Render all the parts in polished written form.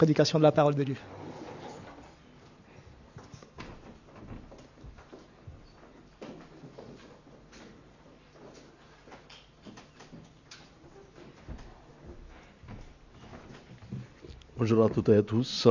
prédication de la parole de Dieu. Bonjour à toutes et à tous.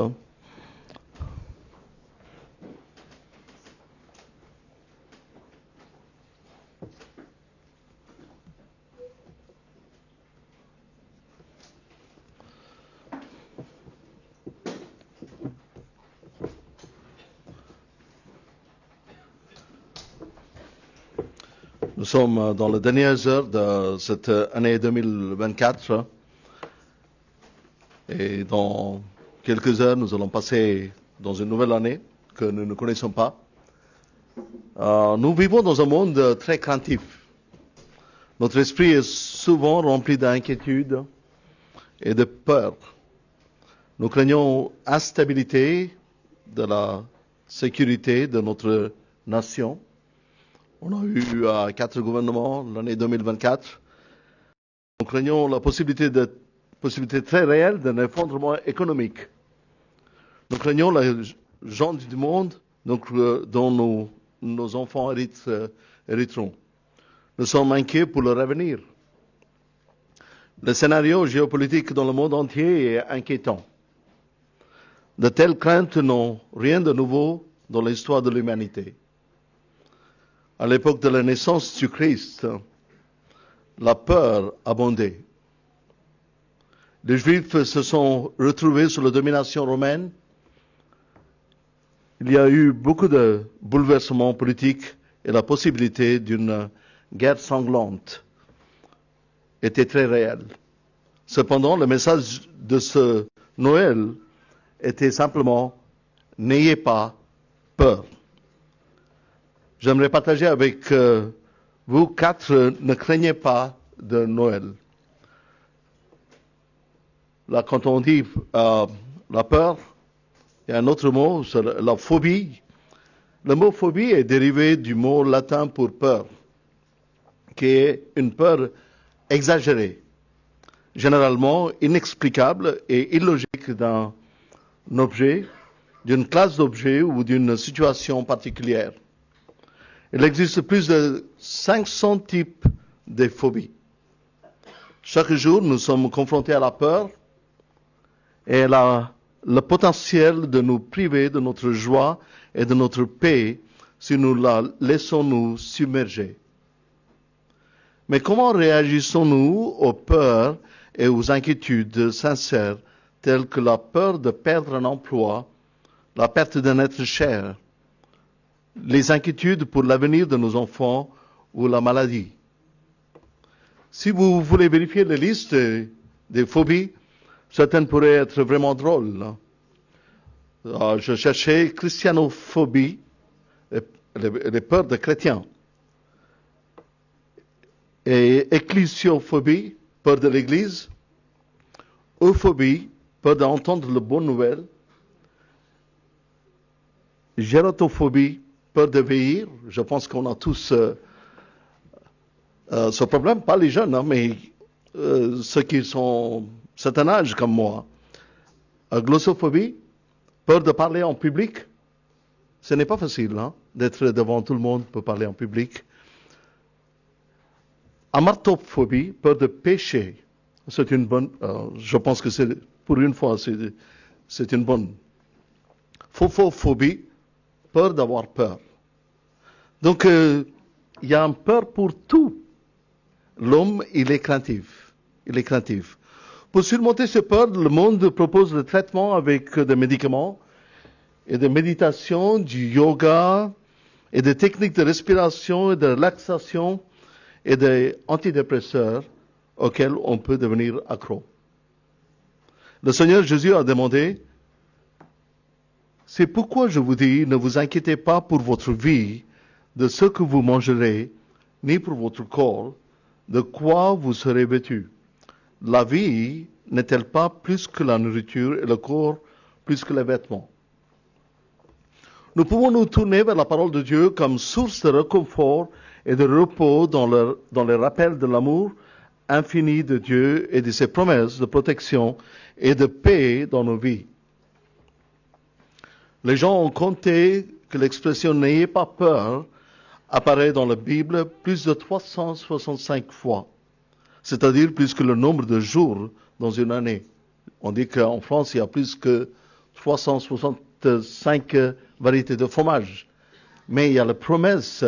Nous sommes dans les dernières heures de cette année 2024 et dans quelques heures, nous allons passer dans une nouvelle année que nous ne connaissons pas. Nous vivons dans un monde très craintif. Notre esprit est souvent rempli d'inquiétude et de peur. Nous craignons l'instabilité de la sécurité de notre nation. On a eu 4 gouvernements l'année 2024. Nous craignons la possibilité très réelle d'un effondrement économique. Nous craignons la gens du monde dont nos enfants hériteront. Nous sommes inquiets pour leur avenir. Le scénario géopolitique dans le monde entier est inquiétant. De telles craintes n'ont rien de nouveau dans l'histoire de l'humanité. À l'époque de la naissance du Christ, la peur abondait. Les Juifs se sont retrouvés sous la domination romaine. Il y a eu beaucoup de bouleversements politiques et la possibilité d'une guerre sanglante était très réelle. Cependant, le message de ce Noël était simplement « N'ayez pas peur ». J'aimerais partager avec vous 4 ne craignez pas de Noël. Là, quand on dit la peur, il y a un autre mot, c'est la phobie. Le mot phobie est dérivé du mot latin pour peur, qui est une peur exagérée, généralement inexplicable et illogique d'un objet, d'une classe d'objets ou d'une situation particulière. Il existe plus de 500 types de phobies. Chaque jour, nous sommes confrontés à la peur et elle a le potentiel de nous priver de notre joie et de notre paix si nous la laissons nous submerger. Mais comment réagissons-nous aux peurs et aux inquiétudes sincères telles que la peur de perdre un emploi, la perte d'un être cher, les inquiétudes pour l'avenir de nos enfants ou la maladie? Si vous voulez vérifier la liste des phobies, certaines pourraient être vraiment drôles. Je cherchais christianophobie, les peurs de chrétiens, et ecclésiophobie, peur de l'église, euphobie, peur d'entendre les bonnes nouvelles, gérotophobie, peur de vieillir. Je pense qu'on a tous ce problème, pas les jeunes, mais ceux qui sont certain âge comme moi. Glossophobie, peur de parler en public. Ce n'est pas facile d'être devant tout le monde pour parler en public. Amartophobie, peur de pécher. C'est une bonne. Je pense que pour une fois, c'est une bonne. Phobophobie, peur d'avoir peur. Donc, il y a une peur pour tout. L'homme, il est craintif. Il est craintif. Pour surmonter cette peur, le monde propose le traitement avec des médicaments et de méditation, du yoga et des techniques de respiration et de relaxation et des antidépresseurs auxquels on peut devenir accro. Le Seigneur Jésus a demandé, c'est pourquoi je vous dis, ne vous inquiétez pas pour votre vie, de ce que vous mangerez, ni pour votre corps, de quoi vous serez vêtus. La vie n'est-elle pas plus que la nourriture et le corps plus que les vêtements? Nous pouvons nous tourner vers la parole de Dieu comme source de réconfort et de repos dans le rappel de l'amour infini de Dieu et de ses promesses de protection et de paix dans nos vies. Les gens ont compté que l'expression n'ayez pas peur apparaît dans la Bible plus de 365 fois, c'est-à-dire plus que le nombre de jours dans une année. On dit qu'en France, il y a plus que 365 variétés de fromage. Mais il y a la promesse,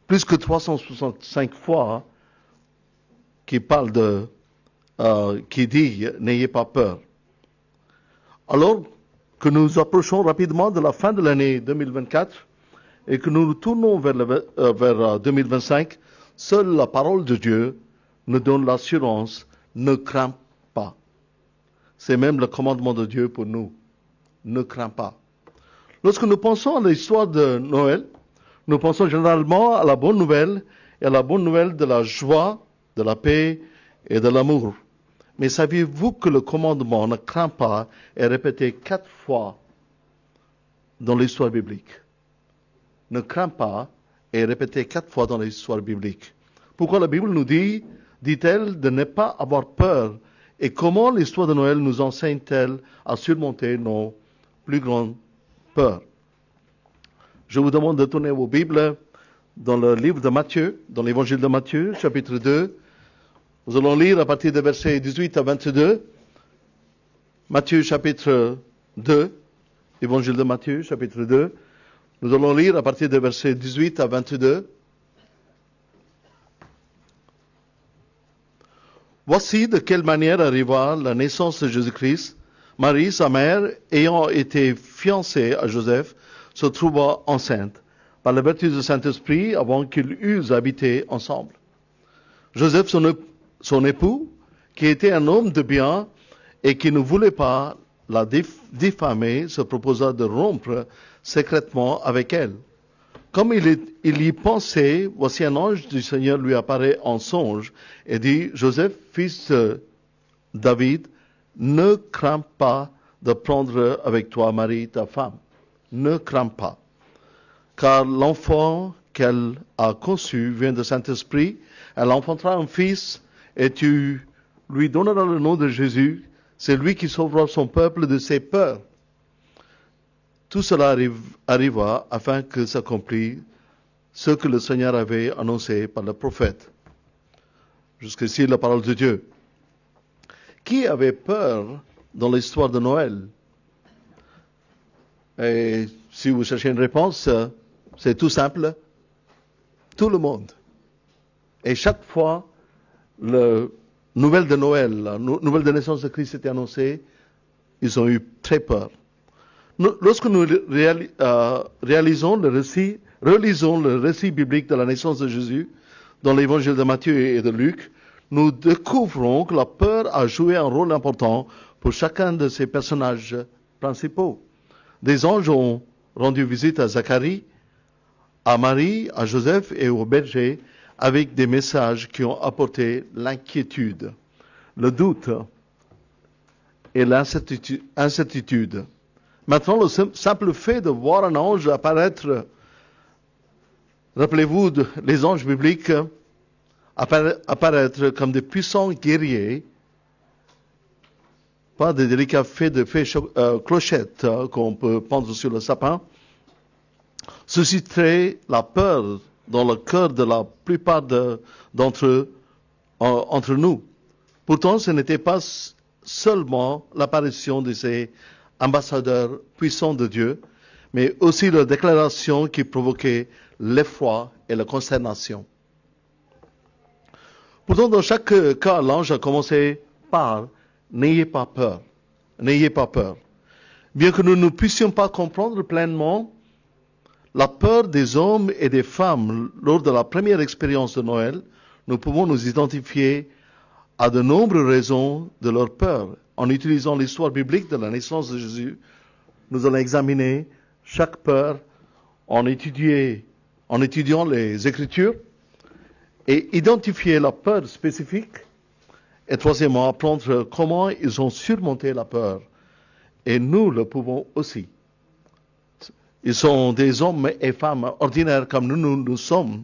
plus que 365 fois, qui parle qui dit n'ayez pas peur. Alors que nous approchons rapidement de la fin de l'année 2024 et que nous nous tournons vers 2025, seule la parole de Dieu nous donne l'assurance, ne crains pas. C'est même le commandement de Dieu pour nous. Ne crains pas. Lorsque nous pensons à l'histoire de Noël, nous pensons généralement à la bonne nouvelle et à la bonne nouvelle de la joie, de la paix et de l'amour. Mais saviez-vous que le commandement ne crains pas est répété 4 fois dans l'histoire biblique? Ne crains pas est répété 4 fois dans l'histoire biblique. Pourquoi la Bible nous dit-elle de ne pas avoir peur? Et comment l'histoire de Noël nous enseigne-t-elle à surmonter nos plus grandes peurs? Je vous demande de tourner vos Bibles dans le livre de Matthieu, dans l'évangile de Matthieu, chapitre 2. Nous allons lire à partir des versets 18 à 22. Matthieu, chapitre 2. Évangile de Matthieu, chapitre 2. Nous allons lire à partir des versets 18 à 22. Voici de quelle manière arriva la naissance de Jésus-Christ. Marie, sa mère, ayant été fiancée à Joseph, se trouva enceinte par la vertu du Saint-Esprit avant qu'ils eussent habité ensemble. Joseph, son époux, qui était un homme de bien et qui ne voulait pas la diffamer, se proposa de rompre secrètement avec elle. Comme il y pensait, voici un ange du Seigneur lui apparaît en songe et dit, Joseph, fils de David, ne crains pas de prendre avec toi Marie, ta femme. Ne crains pas. Car l'enfant qu'elle a conçu vient du Saint-Esprit. Elle enfantera un fils et tu lui donneras le nom de Jésus. C'est lui qui sauvera son peuple de ses peurs. Tout cela arriva afin que s'accomplisse ce que le Seigneur avait annoncé par le prophète. Jusqu'ici, la parole de Dieu. Qui avait peur dans l'histoire de Noël? Et si vous cherchez une réponse, c'est tout simple. Tout le monde. Et chaque fois, la nouvelle de Noël, la nouvelle de naissance de Christ était annoncée, ils ont eu très peur. Lorsque nous relisons le récit biblique de la naissance de Jésus dans l'évangile de Matthieu et de Luc, nous découvrons que la peur a joué un rôle important pour chacun de ces personnages principaux. Des anges ont rendu visite à Zacharie, à Marie, à Joseph et aux bergers avec des messages qui ont apporté l'inquiétude, le doute et l'incertitude. Maintenant, le simple fait de voir un ange apparaître, rappelez-vous, les anges bibliques apparaître comme des puissants guerriers, pas des délicats fées clochettes qu'on peut pendre sur le sapin, susciterait la peur dans le cœur de la plupart d'entre nous. Pourtant, ce n'était pas seulement l'apparition de ces ambassadeurs puissants de Dieu, mais aussi leur déclaration qui provoquait l'effroi et la consternation. Pourtant, dans chaque cas, l'ange a commencé par « N'ayez pas peur, n'ayez pas peur ». Bien que nous ne puissions pas comprendre pleinement la peur des hommes et des femmes lors de la première expérience de Noël, nous pouvons nous identifier à de nombreuses raisons de leur peur. En utilisant l'histoire biblique de la naissance de Jésus, nous allons examiner chaque peur en étudiant les Écritures et identifier la peur spécifique et troisièmement apprendre comment ils ont surmonté la peur. Et nous le pouvons aussi. Ils sont des hommes et femmes ordinaires comme nous sommes.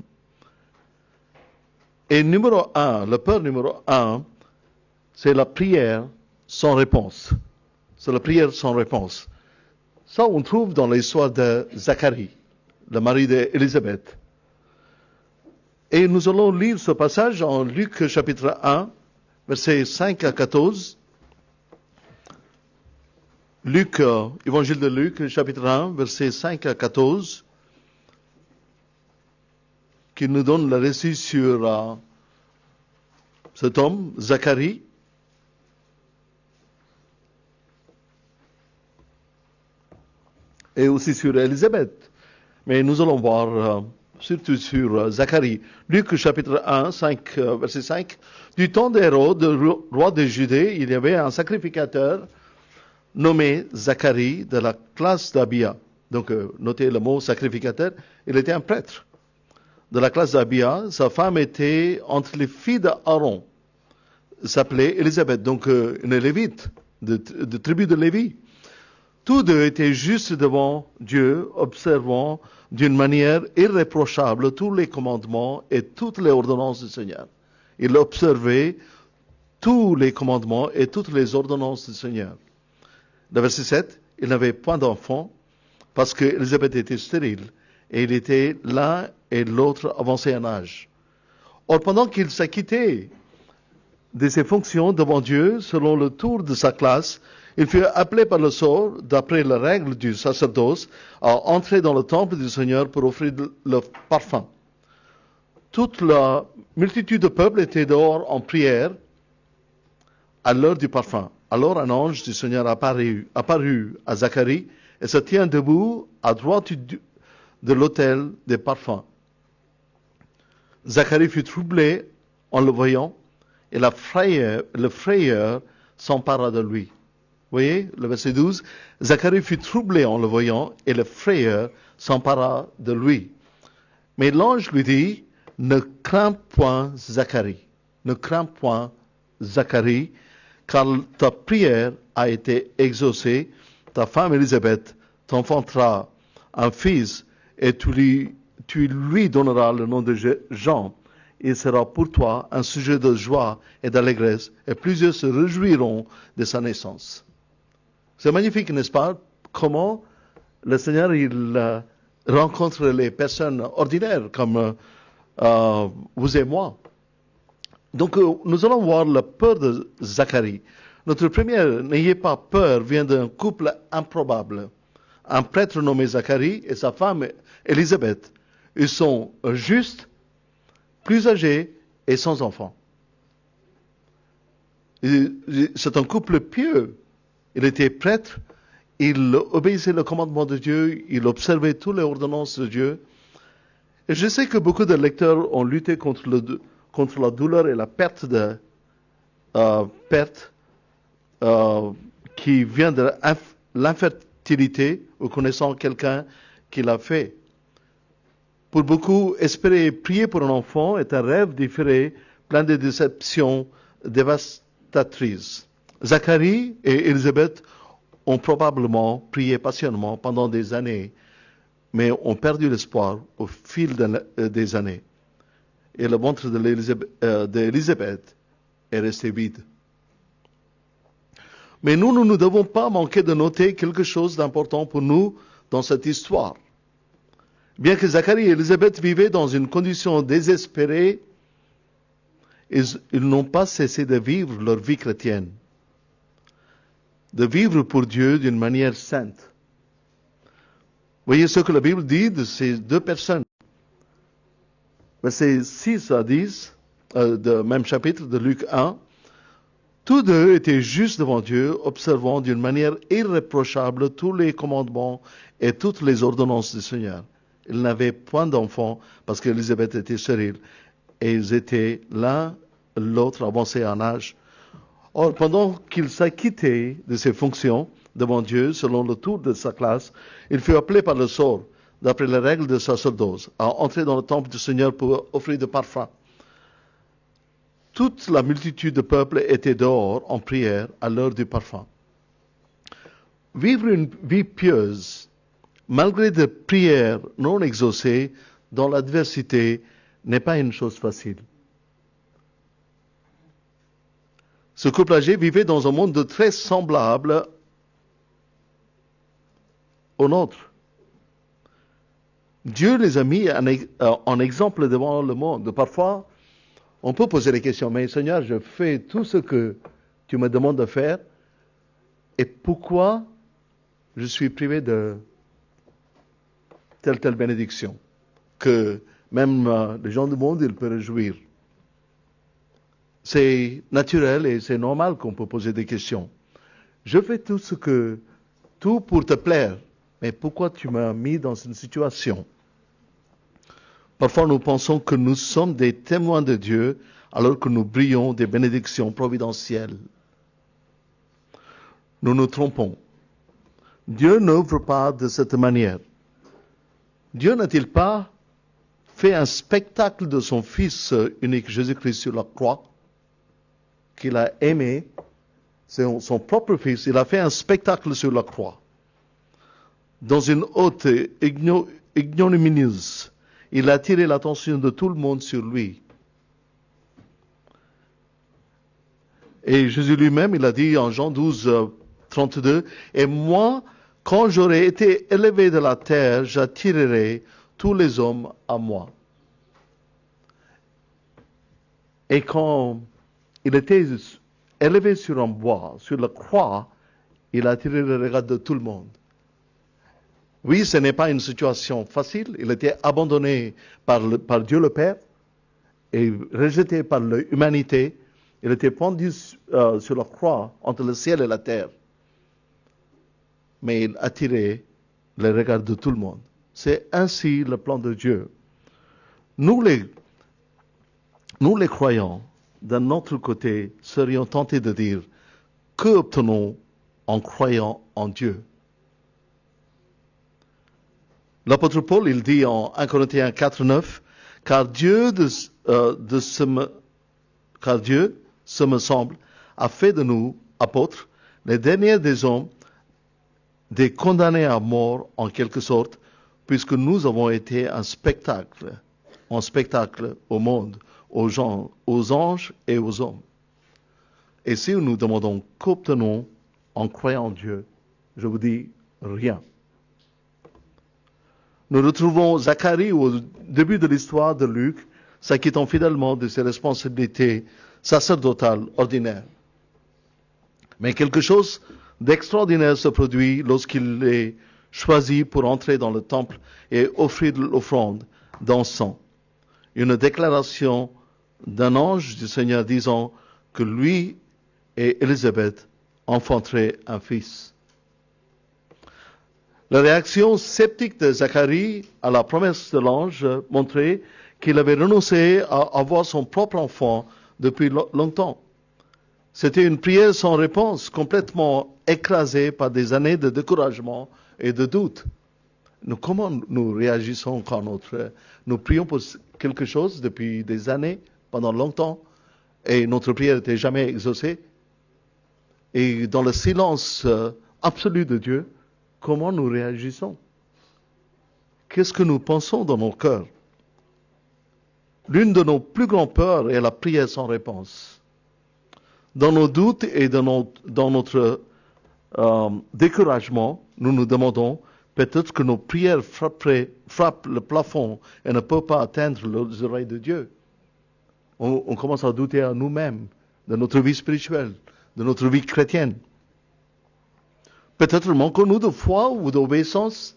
Et la peur numéro 1, c'est la prière sans réponse. C'est la prière sans réponse. Ça, on trouve dans l'histoire de Zacharie, le mari d'Élisabeth. Et nous allons lire ce passage en Luc chapitre 1, versets 5 à 14. Luc, évangile de Luc, chapitre 1, versets 5 à 14, qui nous donne le récit sur cet homme, Zacharie. Et aussi sur Élisabeth. Mais nous allons voir surtout sur Zacharie. Luc chapitre 1, verset 5. Du temps d'Hérode, roi de Judée, il y avait un sacrificateur nommé Zacharie de la classe d'Abia. Donc, notez le mot sacrificateur, il était un prêtre. De la classe d'Abia, sa femme était entre les filles d'Aaron, s'appelait Élisabeth, donc une lévite, de tribu de Lévi. Tous deux étaient justes devant Dieu, observant d'une manière irréprochable tous les commandements et toutes les ordonnances du Seigneur. Ils observaient tous les commandements et toutes les ordonnances du Seigneur. Le verset 7, il n'avait point d'enfant parce qu'Élisabeth était stérile et il était l'un et l'autre avancés en âge. Or, pendant qu'il s'acquittait de ses fonctions devant Dieu, selon le tour de sa classe, il fut appelé par le sort, d'après la règle du sacerdoce, à entrer dans le temple du Seigneur pour offrir le parfum. Toute la multitude de peuple était dehors en prière à l'heure du parfum. Alors un ange du Seigneur apparut à Zacharie et se tient debout à droite de l'autel des parfums. Zacharie fut troublé en le voyant et le frayeur s'empara de lui. Vous voyez, le verset 12, Zacharie fut troublé en le voyant et le frayeur s'empara de lui. Mais l'ange lui dit, ne crains point Zacharie, ne crains point Zacharie, car ta prière a été exaucée, ta femme Élisabeth t'enfantera un fils et tu lui donneras le nom de Jean. Il sera pour toi un sujet de joie et d'allégresse et plusieurs se réjouiront de sa naissance. C'est magnifique, n'est-ce pas, comment le Seigneur il rencontre les personnes ordinaires comme vous et moi. Donc, nous allons voir la peur de Zacharie. Notre première, n'ayez pas peur, vient d'un couple improbable. Un prêtre nommé Zacharie et sa femme Élisabeth. Ils sont justes, plus âgés et sans enfants. C'est un couple pieux. Il était prêtre, il obéissait le commandement de Dieu, il observait toutes les ordonnances de Dieu. Et je sais que beaucoup de lecteurs ont lutté contre la douleur et la perte qui vient de l'infertilité ou connaissant quelqu'un qui l'a fait. Pour beaucoup, espérer et prier pour un enfant est un rêve différé, plein de déceptions dévastatrices. Zacharie et Élisabeth ont probablement prié passionnément pendant des années, mais ont perdu l'espoir au fil des années. Et le ventre d'Élisabeth est resté vide. Mais nous ne devons pas manquer de noter quelque chose d'important pour nous dans cette histoire. Bien que Zacharie et Élisabeth vivaient dans une condition désespérée, ils n'ont pas cessé de vivre leur vie chrétienne, de vivre pour Dieu d'une manière sainte. Voyez ce que la Bible dit de ces deux personnes. Versets 6 à 10, de même chapitre de Luc 1. Tous deux étaient justes devant Dieu, observant d'une manière irréprochable tous les commandements et toutes les ordonnances du Seigneur. Ils n'avaient point d'enfants parce qu'Élisabeth était stérile et ils étaient l'un l'autre avancés en âge. Or, pendant qu'il s'acquittait de ses fonctions devant Dieu, selon le tour de sa classe, il fut appelé par le sort, d'après les règles de sacerdoce, à entrer dans le temple du Seigneur pour offrir des parfums. Toute la multitude de peuple était dehors en prière à l'heure du parfum. Vivre une vie pieuse, malgré des prières non exaucées, dans l'adversité, n'est pas une chose facile. Ce couple âgé vivait dans un monde très semblable au nôtre. Dieu les a mis en exemple devant le monde. Parfois, on peut poser les questions, mais Seigneur, je fais tout ce que tu me demandes de faire, et pourquoi je suis privé de telle bénédiction que même les gens du monde, ils peuvent réjouir. C'est naturel et c'est normal qu'on peut poser des questions. Je fais tout pour te plaire, mais pourquoi tu m'as mis dans une situation? Parfois, nous pensons que nous sommes des témoins de Dieu alors que nous brillons des bénédictions providentielles. Nous nous trompons. Dieu n'œuvre pas de cette manière. Dieu n'a-t-il pas fait un spectacle de son Fils unique Jésus-Christ sur la croix, qu'il a aimé, c'est son propre Fils, il a fait un spectacle sur la croix, dans une haute ignominieuse. Il a attiré l'attention de tout le monde sur lui. Et Jésus lui-même, il a dit en Jean 12, 32, « Et moi, quand j'aurai été élevé de la terre, j'attirerai tous les hommes à moi. » Et quand il était élevé sur un bois, sur la croix, il a attiré le regard de tout le monde. Oui, ce n'est pas une situation facile. Il était abandonné par Dieu le Père et rejeté par l'humanité. Il était pendu sur la croix entre le ciel et la terre. Mais il attirait le regard de tout le monde. C'est ainsi le plan de Dieu. Nous les croyants, d'un autre côté, serions tentés de dire, que obtenons en croyant en Dieu? L'apôtre Paul, il dit en 1 Corinthiens 4, 9, car Dieu, ce me semble, a fait de nous, apôtres, les derniers des hommes, des condamnés à mort en quelque sorte, puisque nous avons été un spectacle au monde, aux anges et aux hommes. Et si nous demandons qu'obtenons en croyant en Dieu, je vous dis rien. Nous retrouvons Zacharie au début de l'histoire de Luc, s'acquittant fidèlement de ses responsabilités sacerdotales ordinaires. Mais quelque chose d'extraordinaire se produit lorsqu'il est choisi pour entrer dans le temple et offrir l'offrande d'encens. Une déclaration d'un ange du Seigneur disant que lui et Élisabeth enfanteraient un fils. La réaction sceptique de Zacharie à la promesse de l'ange montrait qu'il avait renoncé à avoir son propre enfant depuis longtemps. C'était une prière sans réponse, complètement écrasée par des années de découragement et de doute. Comment nous réagissons quand nous prions pour quelque chose depuis des années, pendant longtemps, et notre prière n'était jamais exaucée? Et dans le silence absolu de Dieu, comment nous réagissons? Qu'est-ce que nous pensons dans nos cœurs? L'une de nos plus grandes peurs est la prière sans réponse. Dans nos doutes et dans notre découragement, nous nous demandons peut-être que nos prières frappent le plafond et ne peuvent pas atteindre les oreilles de Dieu. On commence à douter à nous-mêmes de notre vie spirituelle, de notre vie chrétienne. Peut-être manquons-nous de foi ou d'obéissance.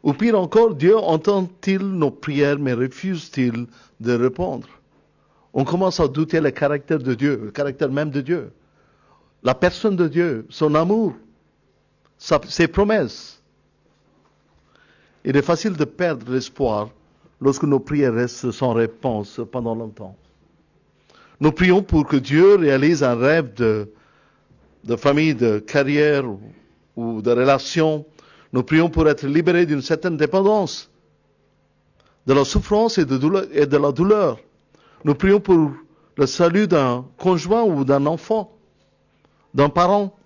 Ou pire encore, Dieu entend-il nos prières mais refuse-t-il de répondre? On commence à douter le caractère de Dieu, le caractère même de Dieu, la personne de Dieu, son amour, ses promesses. Il est facile de perdre l'espoir lorsque nos prières restent sans réponse pendant longtemps. Nous prions pour que Dieu réalise un rêve de famille, de carrière ou de relation. Nous prions pour être libérés d'une certaine dépendance, de la souffrance et de la douleur. Nous prions pour le salut d'un conjoint ou d'un enfant, d'un parent.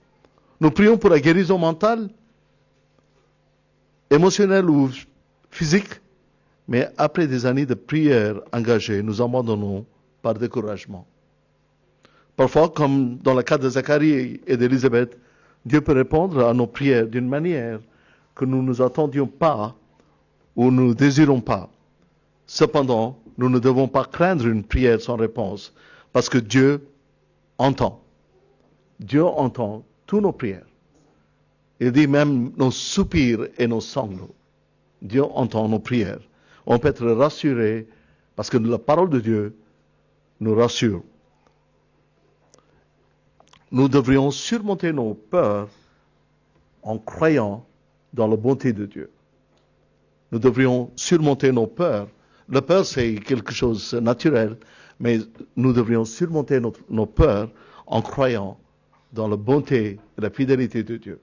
Nous prions pour la guérison mentale, émotionnelle ou physique. Mais après des années de prière engagées, nous abandonnons par découragement. Parfois, comme dans le cas de Zacharie et d'Élisabeth, Dieu peut répondre à nos prières d'une manière que nous ne nous attendions pas ou nous ne désirons pas. Cependant, nous ne devons pas craindre une prière sans réponse, parce que Dieu entend. Dieu entend toutes nos prières. Il dit même nos soupirs et nos sanglots. Dieu entend nos prières. On peut être rassuré parce que la parole de Dieu nous rassure. Nous devrions surmonter nos peurs en croyant dans la bonté de Dieu. Nous devrions surmonter nos peurs. La peur, c'est quelque chose de naturel, mais nous devrions surmonter nos peurs en croyant dans la bonté et la fidélité de Dieu.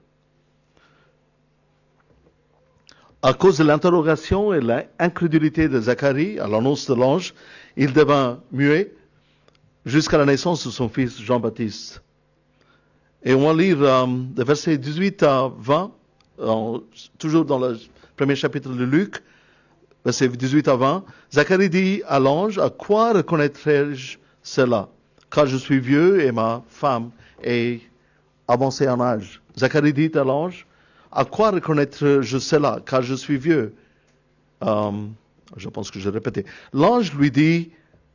À cause de l'interrogation et l'incrédulité de Zacharie à l'annonce de l'ange, il devint muet jusqu'à la naissance de son fils Jean-Baptiste. Et on va lire des versets 18 à 20, toujours dans le premier chapitre de Luc, versets 18 à 20. Zacharie dit à l'ange, à quoi reconnaîtrai-je cela? Car je suis vieux et ma femme est avancée en âge. Zacharie dit à l'ange, à quoi reconnaîtrai-je cela? Car je suis vieux. Je pense que je répétais. L'ange lui dit,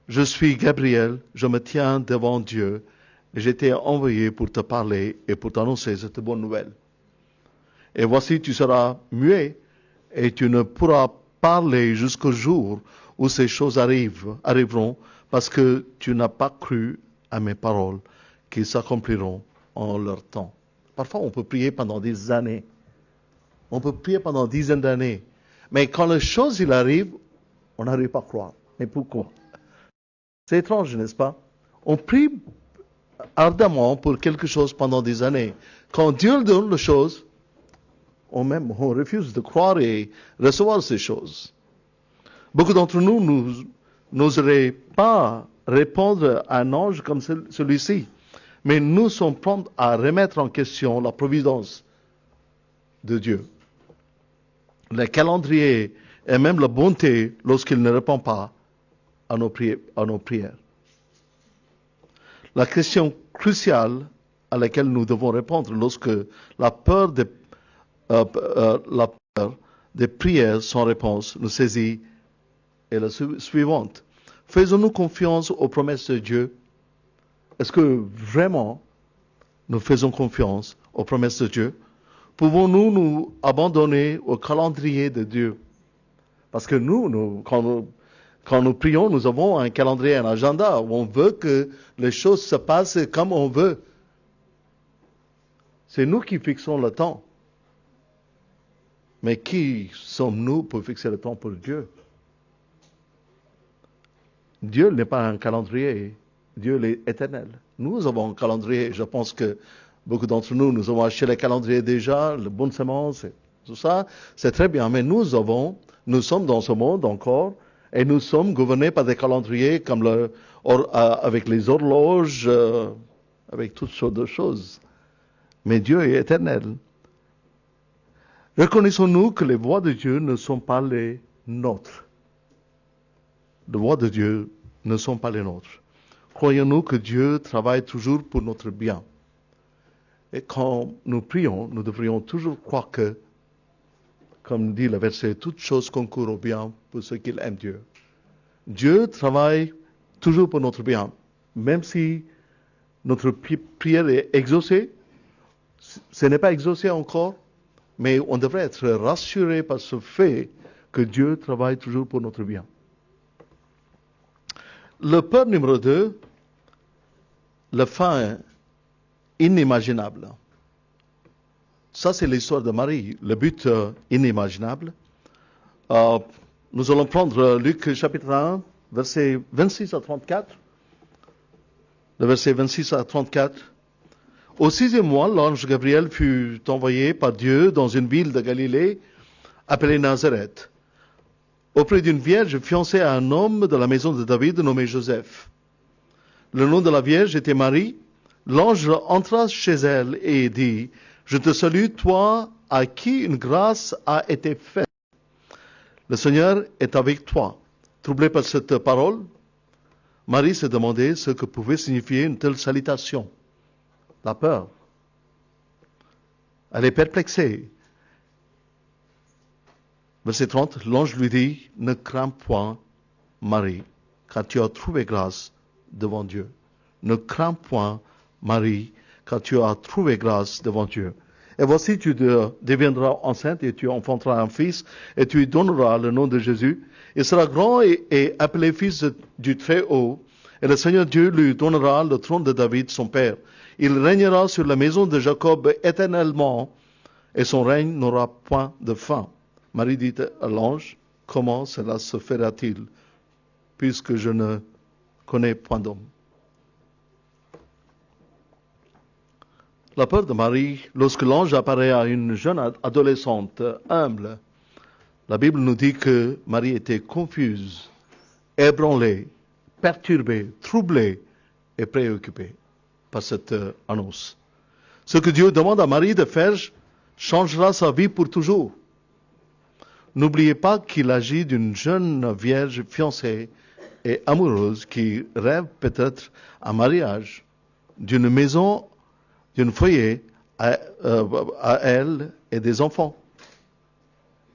je suis Gabriel, je me tiens devant Dieu. J'ai été envoyé pour te parler et pour t'annoncer cette bonne nouvelle. Et voici, tu seras muet et tu ne pourras parler jusqu'au jour où ces choses arriveront, parce que tu n'as pas cru à mes paroles qui s'accompliront en leur temps. Parfois, on peut prier pendant des années. On peut prier pendant dizaines d'années. Mais quand les choses arrivent, on n'arrive pas à croire. Mais pourquoi? C'est étrange, n'est-ce pas? On prie ardemment pour quelque chose pendant des années. Quand Dieu donne les choses, on refuse de croire et recevoir ces choses. Beaucoup d'entre nous n'oseraient pas répondre à un ange comme celui-ci, mais nous sommes prêts à remettre en question la providence de Dieu, le calendrier et même la bonté lorsqu'il ne répond pas à nos prières. La question cruciale à laquelle nous devons répondre lorsque la peur des prières sans réponse nous saisit est la suivante. Faisons-nous confiance aux promesses de Dieu? Est-ce que vraiment nous faisons confiance aux promesses de Dieu? Pouvons-nous nous abandonner au calendrier de Dieu? Parce que quand nous prions, nous avons un calendrier, un agenda où on veut que les choses se passent comme on veut. C'est nous qui fixons le temps. Mais qui sommes-nous pour fixer le temps pour Dieu? Dieu n'est pas un calendrier. Dieu est éternel. Nous avons un calendrier. Je pense que beaucoup d'entre nous avons acheté les calendriers déjà, les bonnes semences, tout ça. C'est très bien. Mais nous sommes dans ce monde encore, et nous sommes gouvernés par des calendriers comme avec les horloges, avec toutes sortes de choses. Mais Dieu est éternel. Reconnaissons-nous que les voies de Dieu ne sont pas les nôtres. Les voies de Dieu ne sont pas les nôtres. Croyons-nous que Dieu travaille toujours pour notre bien. Et quand nous prions, nous devrions toujours croire que, comme dit le verset, toutes choses concourent au bien pour ceux qui aiment Dieu. Dieu travaille toujours pour notre bien. Même si notre prière est exaucée, ce n'est pas exaucé encore, mais on devrait être rassuré par ce fait que Dieu travaille toujours pour notre bien. Le peur numéro 2, la fin inimaginable. Ça, c'est l'histoire de Marie, le but inimaginable. Nous allons prendre Luc chapitre 1, versets 26 à 34. Le verset 26 à 34. Au 6e mois, l'ange Gabriel fut envoyé par Dieu dans une ville de Galilée appelée Nazareth, auprès d'une vierge fiancée à un homme de la maison de David nommé Joseph. Le nom de la vierge était Marie. L'ange entra chez elle et dit, « Je te salue, toi à qui une grâce a été faite. Le Seigneur est avec toi. » Troublée par cette parole, Marie se demandait ce que pouvait signifier une telle salutation. La peur. Elle est perplexée. Verset 30, l'ange lui dit, ne crains point, Marie, car tu as trouvé grâce devant Dieu. Ne crains point, Marie, car tu as trouvé grâce devant Dieu. Et voici, tu deviendras enceinte et tu enfanteras un fils et tu lui donneras le nom de Jésus. Il sera grand et appelé fils du Très-Haut. Et le Seigneur Dieu lui donnera le trône de David, son père. Il régnera sur la maison de Jacob éternellement et son règne n'aura point de fin. Marie dit à l'ange, comment cela se fera-t-il puisque je ne connais point d'homme? La peur de Marie, lorsque l'ange apparaît à une jeune adolescente humble, la Bible nous dit que Marie était confuse, ébranlée, perturbée, troublée et préoccupée par cette annonce. Ce que Dieu demande à Marie de faire changera sa vie pour toujours. N'oubliez pas qu'il agit d'une jeune vierge fiancée et amoureuse qui rêve peut-être un mariage, d'une maison, d'un foyer à elle et des enfants.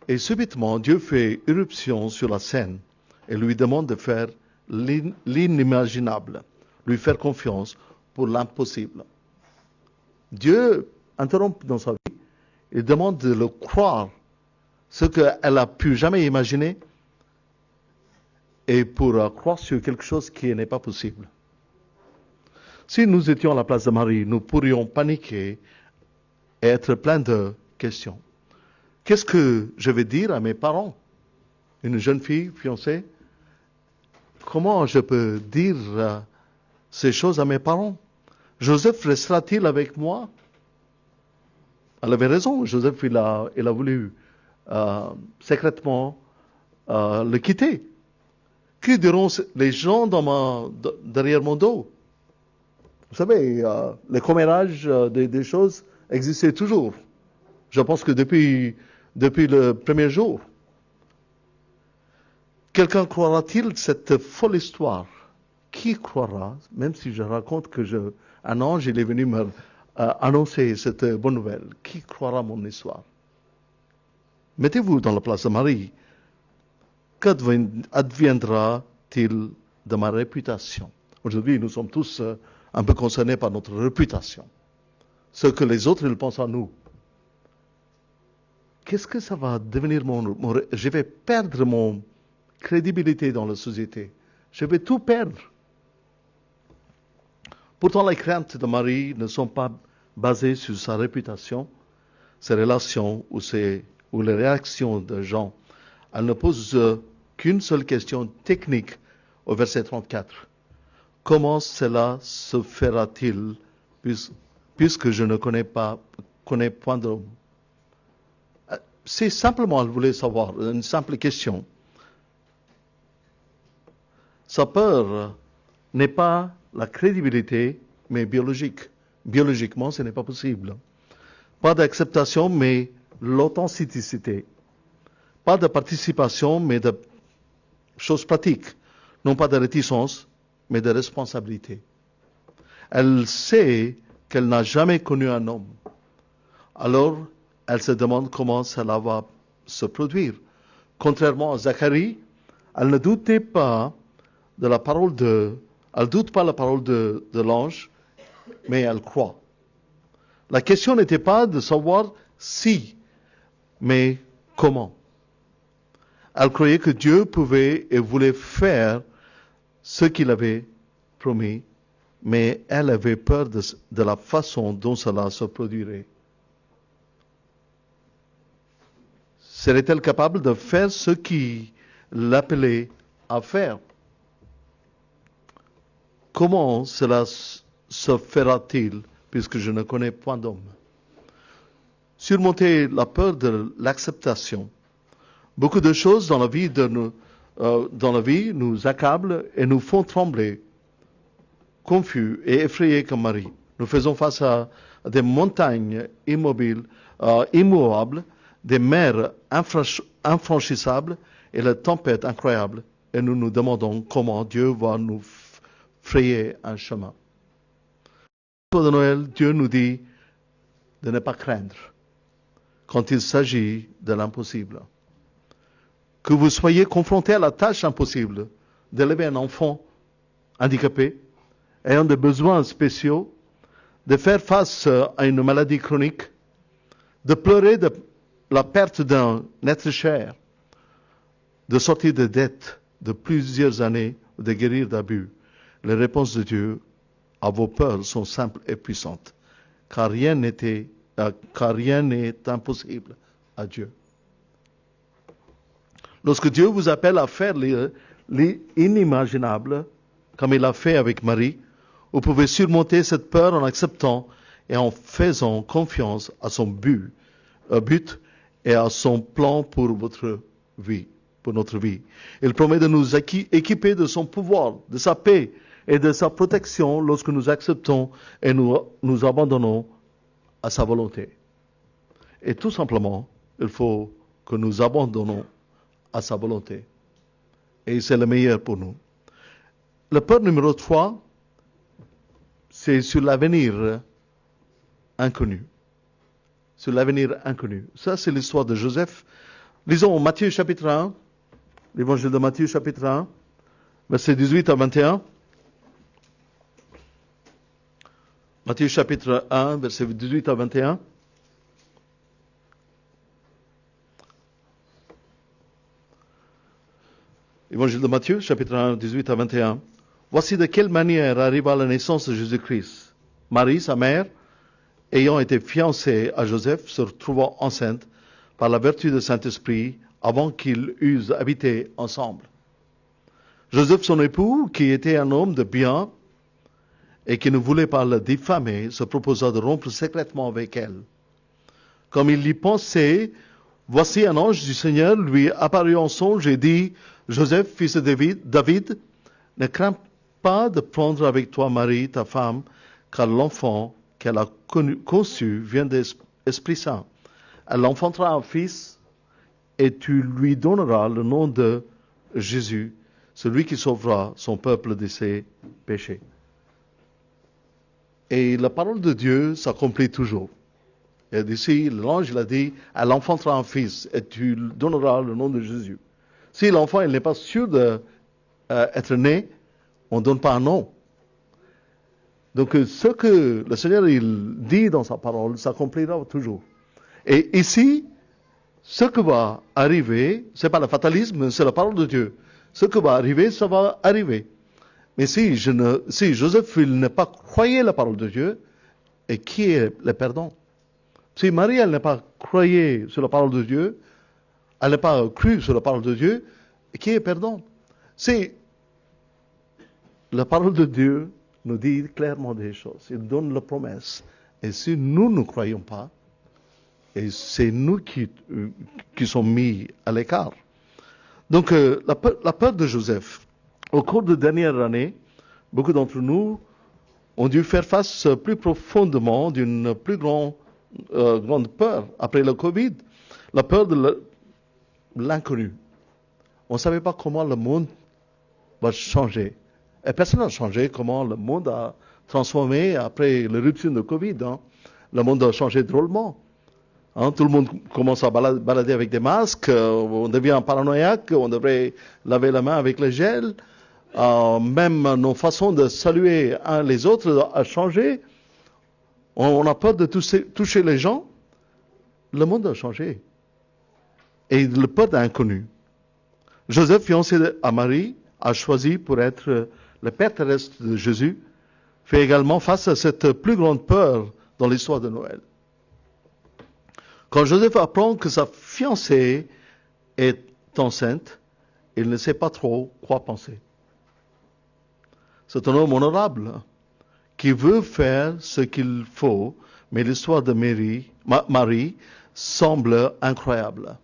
Et subitement, Dieu fait irruption sur la scène et lui demande de faire l'inimaginable, lui faire confiance pour l'impossible. Dieu interrompt dans sa vie, il demande de le croire, ce qu'elle a pu jamais imaginer, et pour croire sur quelque chose qui n'est pas possible. Si nous étions à la place de Marie, nous pourrions paniquer et être pleins de questions. Qu'est-ce que je vais dire à mes parents? Une jeune fille fiancée, comment je peux dire ces choses à mes parents? Joseph restera-t-il avec moi? Elle avait raison, Joseph il a voulu secrètement le quitter. Que diront les gens derrière mon dos? Vous savez, les commérages des choses existaient toujours. Je pense que depuis le premier jour. Quelqu'un croira-t-il cette folle histoire? Qui croira, même si je raconte que un ange il est venu me annoncer cette bonne nouvelle? Qui croira mon histoire? Mettez-vous dans la place de Marie. Qu'adviendra-t-il de ma réputation? Aujourd'hui, nous sommes tous un peu concernés par notre réputation. Ce que les autres ils pensent à nous. Qu'est-ce que ça va devenir je vais perdre mon crédibilité dans la société. Je vais tout perdre. Pourtant, les craintes de Marie ne sont pas basées sur sa réputation, ses relations ou les réactions de gens. Elle ne pose qu'une seule question technique au verset 34. Comment cela se fera-t-il puisque je ne connais point d'homme? C'est simplement, elle voulait savoir, une simple question. Sa peur n'est pas la crédibilité, mais biologique. Biologiquement, ce n'est pas possible. Pas d'acceptation, mais l'authenticité. Pas de participation, mais de choses pratiques. Non pas de réticence, mais de responsabilité. Elle sait qu'elle n'a jamais connu un homme. Alors, elle se demande comment cela va se produire. Contrairement à Zacharie, elle ne doutait pas de la parole elle doute pas la parole de l'ange, mais elle croit. La question n'était pas de savoir si, mais comment. Elle croyait que Dieu pouvait et voulait faire ce qu'il avait promis, mais elle avait peur de la façon dont cela se produirait. Serait-elle capable de faire ce qu'il l'appelait à faire? Comment cela se fera-t-il puisque je ne connais point d'homme? Surmonter la peur de l'acceptation. Beaucoup de choses dans la vie nous accablent et nous font trembler, confus et effrayés comme Marie. Nous faisons face à des montagnes immobiles, immovables, des mers infranchissables et la tempête incroyable. Et nous nous demandons comment Dieu va nous frayer un chemin. Au de Noël, Dieu nous dit de ne pas craindre quand il s'agit de l'impossible. que vous soyez confrontés à la tâche impossible d'élever un enfant handicapé, ayant des besoins spéciaux, de faire face à une maladie chronique, de pleurer de la perte d'un être cher, de sortir de dettes de plusieurs années, de guérir d'abus. Les réponses de Dieu à vos peurs sont simples et puissantes, car rien n'est impossible à Dieu. Lorsque Dieu vous appelle à faire l'inimaginable, comme il a fait avec Marie, vous pouvez surmonter cette peur en acceptant et en faisant confiance à son but et à son plan pour votre vie, pour notre vie. Il promet de nous équiper de son pouvoir, de sa paix et de sa protection lorsque nous acceptons et nous abandonnons à sa volonté. Et tout simplement, il faut que nous abandonnons à sa volonté. Et c'est le meilleur pour nous. La peur numéro 3, c'est sur l'avenir inconnu. Sur l'avenir inconnu. Ça, c'est l'histoire de Joseph. Lisons Matthieu chapitre 1, l'évangile de Matthieu chapitre 1, versets 18 à 21. Matthieu chapitre 1, versets 18 à 21. Évangile de Matthieu, chapitre 1, 18 à 21. Voici de quelle manière arriva la naissance de Jésus-Christ. Marie, sa mère, ayant été fiancée à Joseph, se retrouvant enceinte par la vertu du Saint-Esprit avant qu'ils eussent habité ensemble. Joseph, son époux, qui était un homme de bien et qui ne voulait pas la diffamer, se proposa de rompre secrètement avec elle. Comme il y pensait, voici un ange du Seigneur lui apparut en songe et dit: Joseph, fils de David, ne crains pas de prendre avec toi Marie, ta femme, car l'enfant qu'elle a conçu vient de l'Esprit Saint. Elle enfantera un fils et tu lui donneras le nom de Jésus, celui qui sauvera son peuple de ses péchés. Et la parole de Dieu s'accomplit toujours. Et d'ici, l'ange l'a dit, elle enfantera un fils et tu lui donneras le nom de Jésus. Si l'enfant n'est pas sûr d'être né, on ne donne pas un nom. Donc ce que le Seigneur il dit dans sa parole s'accomplira toujours. Et ici, ce qui va arriver, ce n'est pas le fatalisme, c'est la parole de Dieu. Ce qui va arriver, ça va arriver. Mais si Joseph il n'a pas croyé la parole de Dieu, et qui est le perdant? Si Marie elle n'a pas croyé sur la parole de Dieu, elle n'a pas cru sur la parole de Dieu, qui est perdant? C'est la parole de Dieu nous dit clairement des choses. Il donne la promesse. Et si nous ne croyons pas, et c'est nous qui sommes mis à l'écart. Donc la peur de Joseph. Au cours des dernières années, beaucoup d'entre nous ont dû faire face plus profondément d'une plus grande peur après le Covid. La peur de l'inconnu. On ne savait pas comment le monde va changer. Et personne n'a changé comment le monde a transformé après l'éruption de Covid. Le monde a changé drôlement. Tout le monde commence à balader avec des masques, on devient paranoïaque, on devrait laver la main avec le gel. Même nos façons de saluer un les autres a changé. On a peur de toucher les gens. Le monde a changé. Et le peur d'inconnu. Joseph, fiancé à Marie, a choisi pour être le père terrestre de Jésus, fait également face à cette plus grande peur dans l'histoire de Noël. Quand Joseph apprend que sa fiancée est enceinte, il ne sait pas trop quoi penser. C'est un homme honorable qui veut faire ce qu'il faut, mais l'histoire de Marie semble incroyable.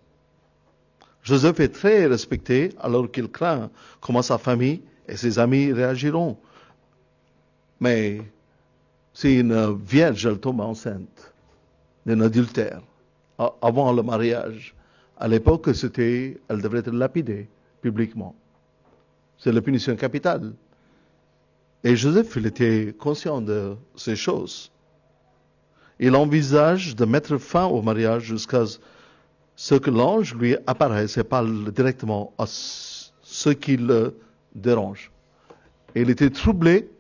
Joseph est très respecté alors qu'il craint comment sa famille et ses amis réagiront. Mais si une vierge elle tombe enceinte d'un adultère avant le mariage, à l'époque elle devrait être lapidée publiquement. C'est la punition capitale. Et Joseph, il était conscient de ces choses. Il envisage de mettre fin au mariage jusqu'à ce que l'ange lui apparaisse et parle directement à ce qui le dérange. Et il était troublé,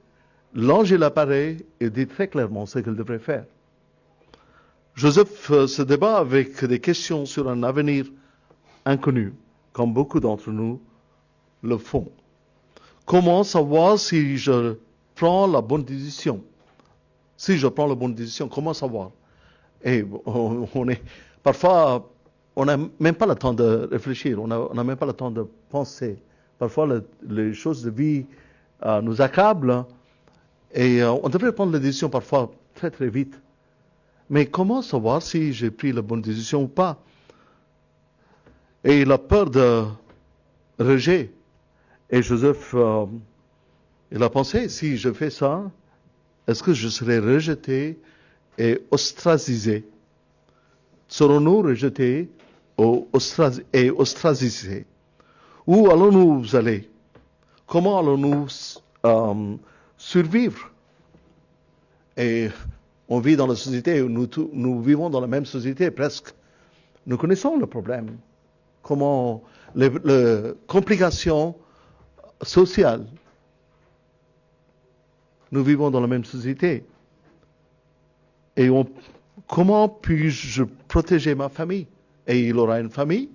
l'ange il apparaît et dit très clairement ce qu'il devrait faire. Joseph se débat avec des questions sur un avenir inconnu, comme beaucoup d'entre nous le font. Comment savoir si je prends la bonne décision? Si je prends la bonne décision, comment savoir? Et parfois, on n'a même pas le temps de réfléchir, on n'a même pas le temps de penser. Parfois, les choses de vie nous accablent et on devrait prendre la décision parfois très très vite. Mais comment savoir si j'ai pris la bonne décision ou pas? Et il a peur de rejet. Et Joseph, il a pensé, si je fais ça, est-ce que je serai rejeté et ostracisé? Serons-nous rejetés et ostracisés? Où allons-nous aller? Comment allons-nous survivre? Et on vit dans la société, nous vivons dans la même société presque. Nous connaissons le problème. Comment les complications sociales. Nous vivons dans la même société. Et comment puis-je protéger ma famille? Et il aura une famille.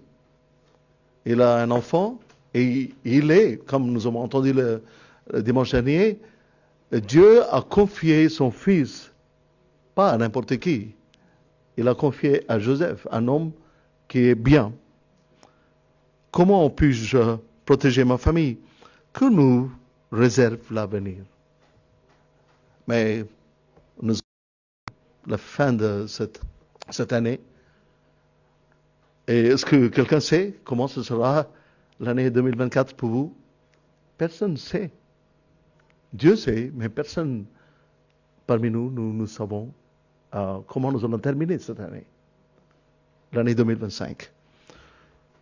Il a un enfant. Et il est, comme nous avons entendu le dimanche dernier, Dieu a confié son fils, pas à n'importe qui. Il a confié à Joseph, un homme qui est bien. Comment puis-je protéger ma famille? Que nous réserve l'avenir? Mais nous la fin de cette année. Et est-ce que quelqu'un sait comment ce sera l'année 2024 pour vous? Personne ne sait. Dieu sait, mais personne parmi nous savons comment nous allons terminer cette année, l'année 2025.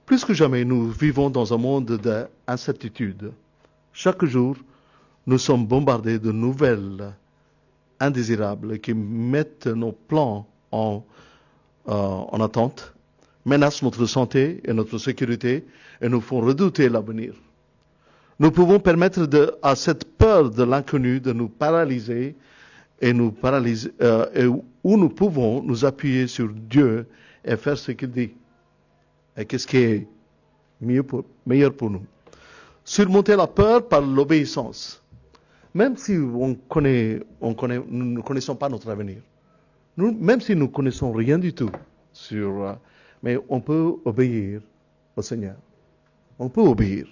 Plus que jamais, nous vivons dans un monde d'incertitude. Chaque jour, nous sommes bombardés de nouvelles indésirables qui mettent nos plans en attente, menacent notre santé et notre sécurité et nous font redouter l'avenir. Nous pouvons permettre à cette peur de l'inconnu de nous paralyser et où nous pouvons nous appuyer sur Dieu et faire ce qu'il dit. Et qu'est-ce qui est meilleur pour nous? Surmonter la peur par l'obéissance. Même si nous ne connaissons pas notre avenir, même si nous ne connaissons rien du tout mais on peut obéir au Seigneur. On peut obéir.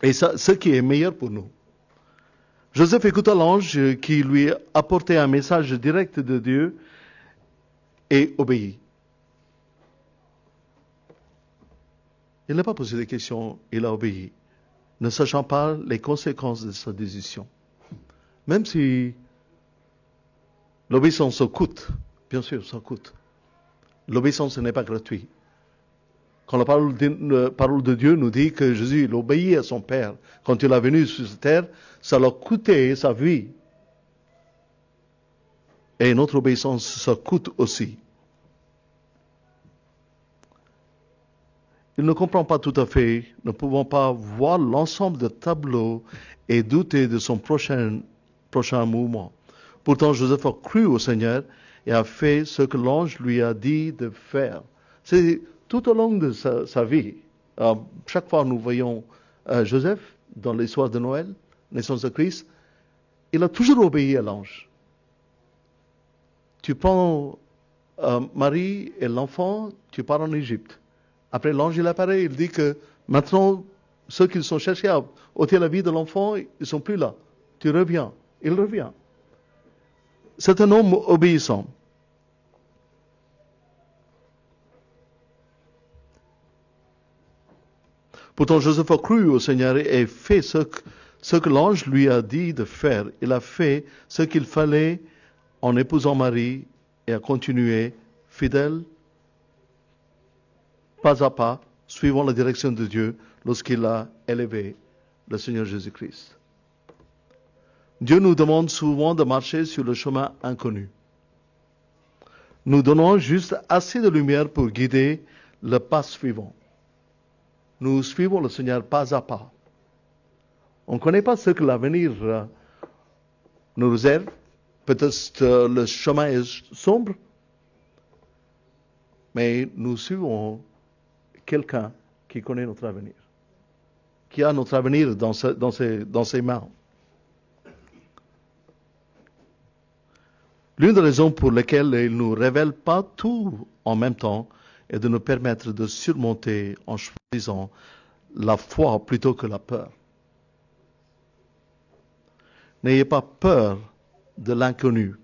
Et ça, ce qui est meilleur pour nous. Joseph écouta l'ange qui lui apportait un message direct de Dieu et obéit. Il n'a pas posé de questions, il a obéi, ne sachant pas les conséquences de sa décision. Même si l'obéissance coûte, bien sûr, ça coûte. L'obéissance n'est pas gratuite. Quand la parole de Dieu nous dit que Jésus il obéit à son Père, quand il est venu sur cette terre, ça l'a coûté sa vie. Et notre obéissance, ça coûte aussi. Il ne comprend pas tout à fait, ne pouvons pas voir l'ensemble du tableau et douter de son prochain mouvement. Pourtant, Joseph a cru au Seigneur et a fait ce que l'ange lui a dit de faire. C'est tout au long de sa vie. Chaque fois que nous voyons Joseph dans l'histoire de Noël, naissance de Christ, il a toujours obéi à l'ange. Tu prends Marie et l'enfant, tu pars en Égypte. Après, l'ange, il apparaît, il dit que maintenant, ceux qui sont cherchés à ôter la vie de l'enfant, ils ne sont plus là. Tu reviens. Il revient. C'est un homme obéissant. Pourtant, Joseph a cru au Seigneur et fait ce que l'ange lui a dit de faire. Il a fait ce qu'il fallait en épousant Marie et a continué fidèle, pas à pas, suivant la direction de Dieu lorsqu'il a élevé le Seigneur Jésus-Christ. Dieu nous demande souvent de marcher sur le chemin inconnu. nous donnons juste assez de lumière pour guider le pas suivant. Nous suivons le Seigneur pas à pas. On ne connaît pas ce que l'avenir nous réserve. Peut-être le chemin est sombre, mais nous suivons quelqu'un qui connaît notre avenir, qui a notre avenir dans ses mains. L'une des raisons pour lesquelles il ne nous révèle pas tout en même temps est de nous permettre de surmonter en choisissant la foi plutôt que la peur. N'ayez pas peur de l'inconnu,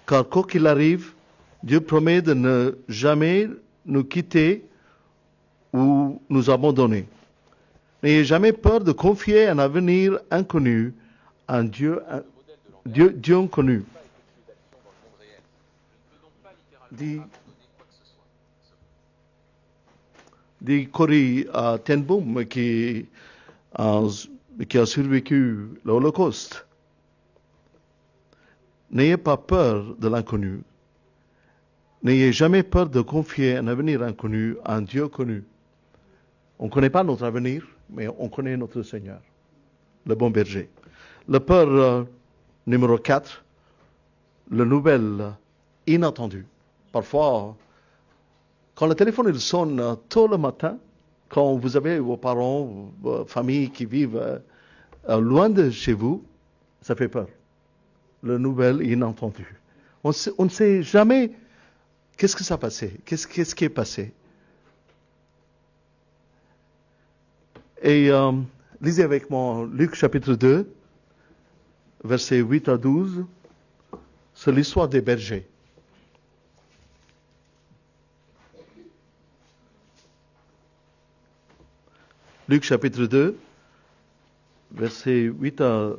car quoi qu'il arrive, Dieu promet de ne jamais nous quitter ou nous abandonner. N'ayez jamais peur de confier un avenir inconnu à un Dieu inconnu. Dit Corrie ten Boom qui a survécu l'Holocauste. N'ayez pas peur de l'inconnu. N'ayez jamais peur de confier un avenir inconnu à un Dieu connu. On ne connaît pas notre avenir, mais on connaît notre Seigneur, le bon berger. La peur numéro 4, la nouvelle inattendue. Parfois, quand le téléphone il sonne tôt le matin, quand vous avez vos parents, vos familles qui vivent loin de chez vous, ça fait peur. La nouvelle inattendue. On ne sait jamais qu'est-ce que ça a passé, qu'est-ce qui est passé. Et lisez avec moi Luc chapitre 2, versets 8 à 12, c'est l'histoire des bergers. Luc chapitre 2, versets 8 à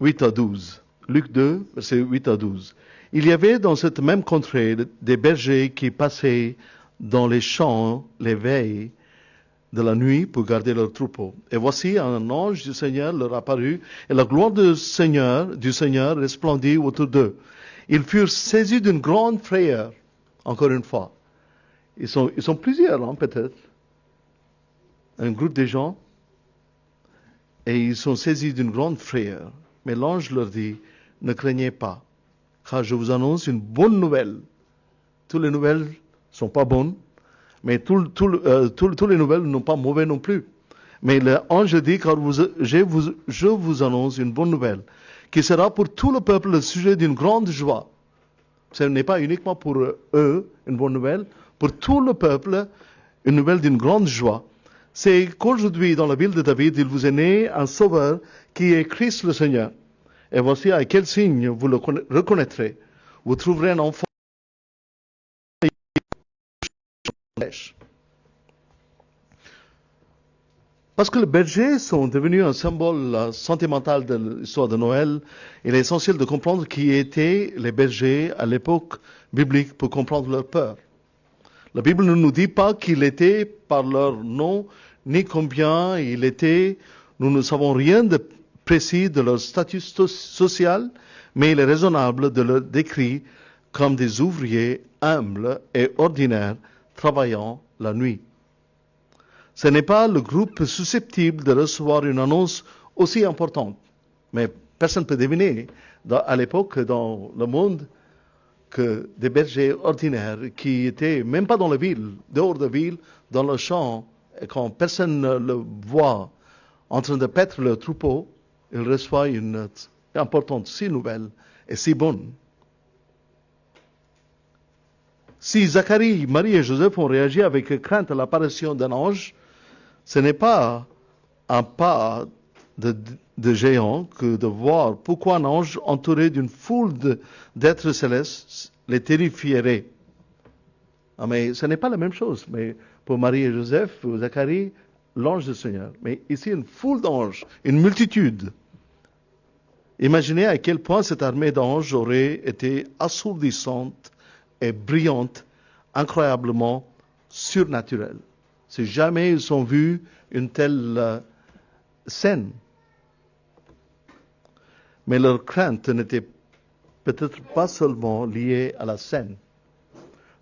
12. Luc 2, versets 8 à 12. Il y avait dans cette même contrée des bergers qui passaient dans les champs les veilles de la nuit pour garder leurs troupeaux. Et voici un ange du Seigneur leur apparut, et la gloire du Seigneur resplendit autour d'eux. Ils furent saisis d'une grande frayeur. Encore une fois. Ils sont plusieurs, hein, peut-être. Un groupe de gens. Et ils sont saisis d'une grande frayeur. Mais l'ange leur dit, ne craignez pas, car je vous annonce une bonne nouvelle. Toutes les nouvelles ne sont pas bonnes, mais toutes les nouvelles ne sont pas mauvaises non plus. Mais l'ange dit, car je vous annonce une bonne nouvelle, qui sera pour tout le peuple le sujet d'une grande joie. Ce n'est pas uniquement pour eux une bonne nouvelle, pour tout le peuple, une nouvelle d'une grande joie. C'est qu'aujourd'hui, dans la ville de David, il vous est né un sauveur qui est Christ le Seigneur. Et voici à quel signe vous le reconnaîtrez. Vous trouverez un enfant. Parce que les bergers sont devenus un symbole sentimental de l'histoire de Noël, il est essentiel de comprendre qui étaient les bergers à l'époque biblique pour comprendre leur peur. La Bible ne nous dit pas qu'ils étaient par leur nom, ni combien il était. Nous ne savons rien de précis de leur statut social, mais il est raisonnable de les décrire comme des ouvriers humbles et ordinaires travaillant la nuit. Ce n'est pas le groupe susceptible de recevoir une annonce aussi importante. Mais personne ne peut deviner, à l'époque, dans le monde, que des bergers ordinaires qui étaient même pas dans la ville, dehors de la ville, dans le champ, et quand personne ne le voit en train de paître le troupeau, ils reçoivent une importante si nouvelle et si bonne. Si Zacharie, Marie et Joseph ont réagi avec crainte à l'apparition d'un ange, ce n'est pas un pas de géant que de voir pourquoi un ange entouré d'une foule d'êtres célestes les terrifierait. Ah, mais ce n'est pas la même chose. Mais pour Marie et Joseph, pour Zacharie, l'ange du Seigneur. Mais ici, une foule d'anges, une multitude. Imaginez à quel point cette armée d'anges aurait été assourdissante et brillante, incroyablement surnaturelle. Si jamais ils ont vu une telle scène. Mais leur crainte n'était peut-être pas seulement liée à la scène.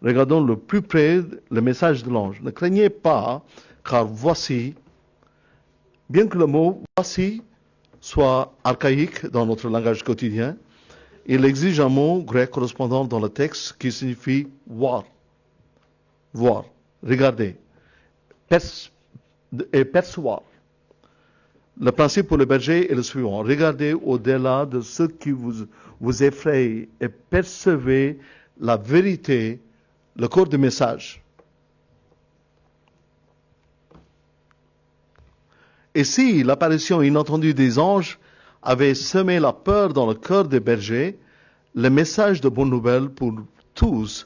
Regardons le plus près le message de l'ange. Ne craignez pas, car voici, bien que le mot voici soit archaïque dans notre langage quotidien, il exige un mot grec correspondant dans le texte qui signifie voir. Voir, regarder, et percevoir. Le principe pour le berger est le suivant. Regardez au-delà de ce qui vous effraie et percevez la vérité, le corps du message. Et si l'apparition inattendue des anges avait semé la peur dans le cœur des bergers, le message de bonne nouvelle pour tous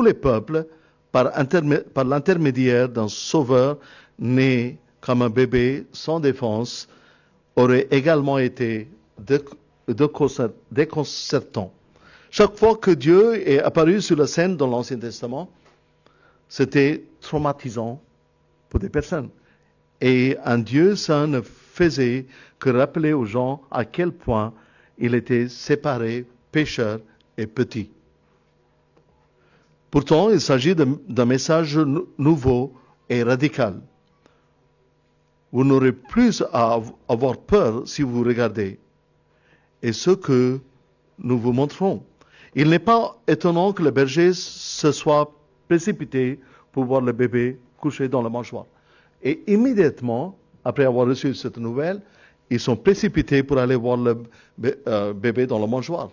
les peuples, par l'intermédiaire d'un sauveur né comme un bébé sans défense, aurait également été déconcertant. Chaque fois que Dieu est apparu sur la scène dans l'Ancien Testament, c'était traumatisant pour des personnes. Et un Dieu saint ne faisait que rappeler aux gens à quel point il était séparé, pécheur et petit. Pourtant, il s'agit d'un message nouveau et radical. Vous n'aurez plus à avoir peur si vous regardez. Et ce que nous vous montrons. Il n'est pas étonnant que le berger se soit précipité pour voir le bébé couché dans le mangeoire. Et immédiatement, après avoir reçu cette nouvelle, ils sont précipités pour aller voir le bébé dans le mangeoire.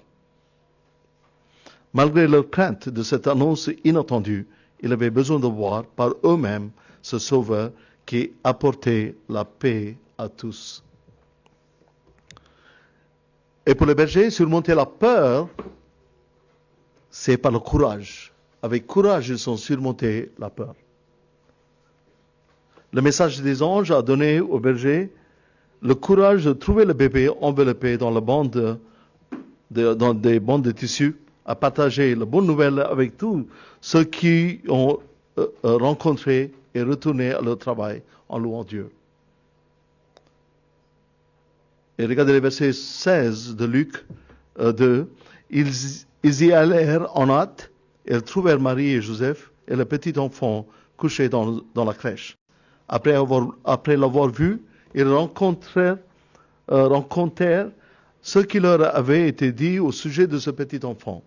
Malgré leur crainte de cette annonce inattendue, ils avaient besoin de voir par eux-mêmes ce sauveur qui apportait la paix à tous. Et pour les bergers, surmonter la peur, c'est par le courage. Avec courage, ils ont surmonté la peur. Le message des anges a donné aux bergers le courage de trouver le bébé enveloppé dans dans des bandes de tissu, à partager la bonne nouvelle avec tous ceux qui ont rencontré et retourné à leur travail en louant Dieu. Et regardez le verset 16 de Luc 2. Ils y allèrent en hâte, et ils trouvèrent Marie et Joseph et le petit enfant couché dans la crèche. Après l'avoir vu, ils rencontrèrent ce qui leur avait été dit au sujet de ce petit enfant.